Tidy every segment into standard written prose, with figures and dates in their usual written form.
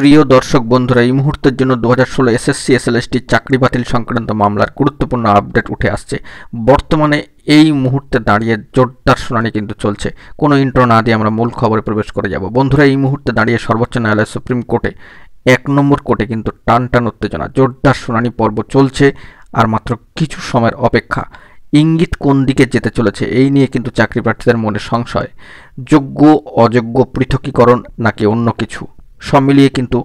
প্রিয় দর্শক বন্ধুরা, এই মুহূর্তের জন্য 2016 এসএসসি এসএলএসটি চাকরি বাতিল সংক্রান্ত মামলার গুরুত্বপূর্ণ আপডেট উঠে আসছে। বর্তমানে এই মুহূর্তে দাঁড়িয়ে জোরদার শুনানি কিন্তু চলছে। কোনো ইন্ট্রো না দিয়ে আমরা মূল খবরে প্রবেশ করে যাব। বন্ধুরা, এই মুহূর্তে দাঁড়িয়ে সর্বোচ্চ ন্যায়ালয় সুপ্রিম কোর্টে 1 নম্বর কোর্টে কিন্তু টান উত্তেজনা, জোরদার শুনানি পর্ব চলছে। আর মাত্র কিছু সময়ের অপেক্ষা। ইঙ্গিত কোন দিকে যেতে চলেছে এই নিয়ে কিন্তু চাকরি প্রার্থীদের মনে সংশয়। যোগ্য অযোগ্য পৃথকীকরণ নাকি অন্য কিছু, সব মিলিয়ে কিন্তু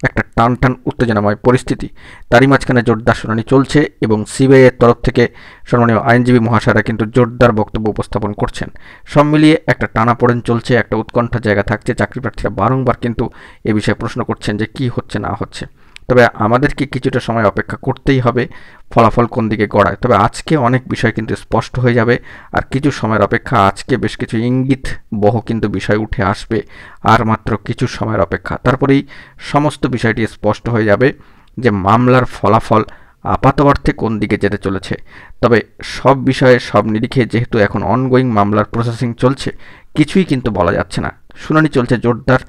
একটা টান উত্তেজনাময় পরিস্থিতি। তারই মাঝখানে জোরদার শুনানি চলছে এবং সিবিআইয়ের তরফ থেকে সম্মানীয় আইনজীবী মহাশয়রা কিন্তু জোরদার বক্তব্য উপস্থাপন করছেন। সব মিলিয়ে একটা টানাপোড়েন চলছে, একটা উৎকণ্ঠার জায়গা থাকছে। চাকরি প্রার্থীরা বারংবার কিন্তু এ বিষয়ে প্রশ্ন করছেন যে কি হচ্ছে না হচ্ছে। তবে আমাদেরকে কিছুটা সময় অপেক্ষা করতেই হবে ফলাফল কোন দিকে গড়ায়। তবে আজকে অনেক বিষয় কিন্তু স্পষ্ট হয়ে যাবে। আর কিছু সময়ের অপেক্ষা, আজকে বেশ কিছু ইঙ্গিত বহ কিন্তু বিষয় উঠে আসবে। আর মাত্র কিছু সময়ের অপেক্ষা, তারপরেই সমস্ত বিষয়টি স্পষ্ট হয়ে যাবে যে মামলার ফলাফল আপাত অর্থে কোন দিকে যেতে চলেছে। তবে সব বিষয়ে সব নিরিখে যেহেতু এখন অনগোয়িং মামলার প্রসেসিং চলছে, কিছুই কিন্তু বলা যাচ্ছে না। শুনানি চলছে জোরদার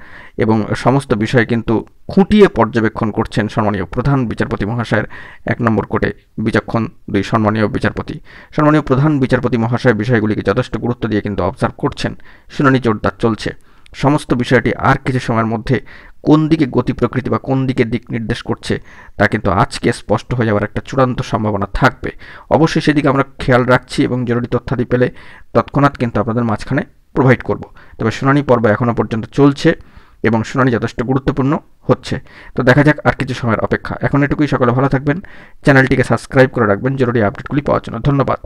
এবং সমস্ত বিষয় কিন্তু খুঁটিয়ে পর্যবেক্ষণ করছেন সম্মানীয় প্রধান বিচারপতি মহাশয়ের 1 নম্বর কোর্টে বিচক্ষণ 2 সম্মানীয় বিচারপতি। সম্মানীয় প্রধান বিচারপতি মহাশয় বিষয়গুলিকে যথেষ্ট গুরুত্ব দিয়ে কিন্তু অবজার্ভ করছেন। শুনানি জোরদার চলছে। সমস্ত বিষয়টি আর কিছু সময়ের মধ্যে কোন দিকে গতি প্রকৃতি বা কোন দিকে দিক নির্দেশ করছে তা কিন্তু আজকে স্পষ্ট হয়ে যাওয়ার একটা চূড়ান্ত সম্ভাবনা থাকবে। অবশ্যই সেদিকে আমরা খেয়াল রাখছি এবং জরুরি তথ্যাদি পেলে তৎক্ষণাৎ কিন্তু আপনাদের মাঝখানে প্রোভাইড করব। তবে শুনানি পর্ব এখনও পর্যন্ত চলছে এবং শুনানি যথেষ্ট গুরুত্বপূর্ণ হচ্ছে। তো দেখা যাক, আর কিছু সময়ের অপেক্ষা। এখন এটুকুই, সকলে ভালো থাকবেন, চ্যানেলটিকে সাবস্ক্রাইব করে রাখবেন জরুরি আপডেটগুলি পাওয়ার জন্য। ধন্যবাদ।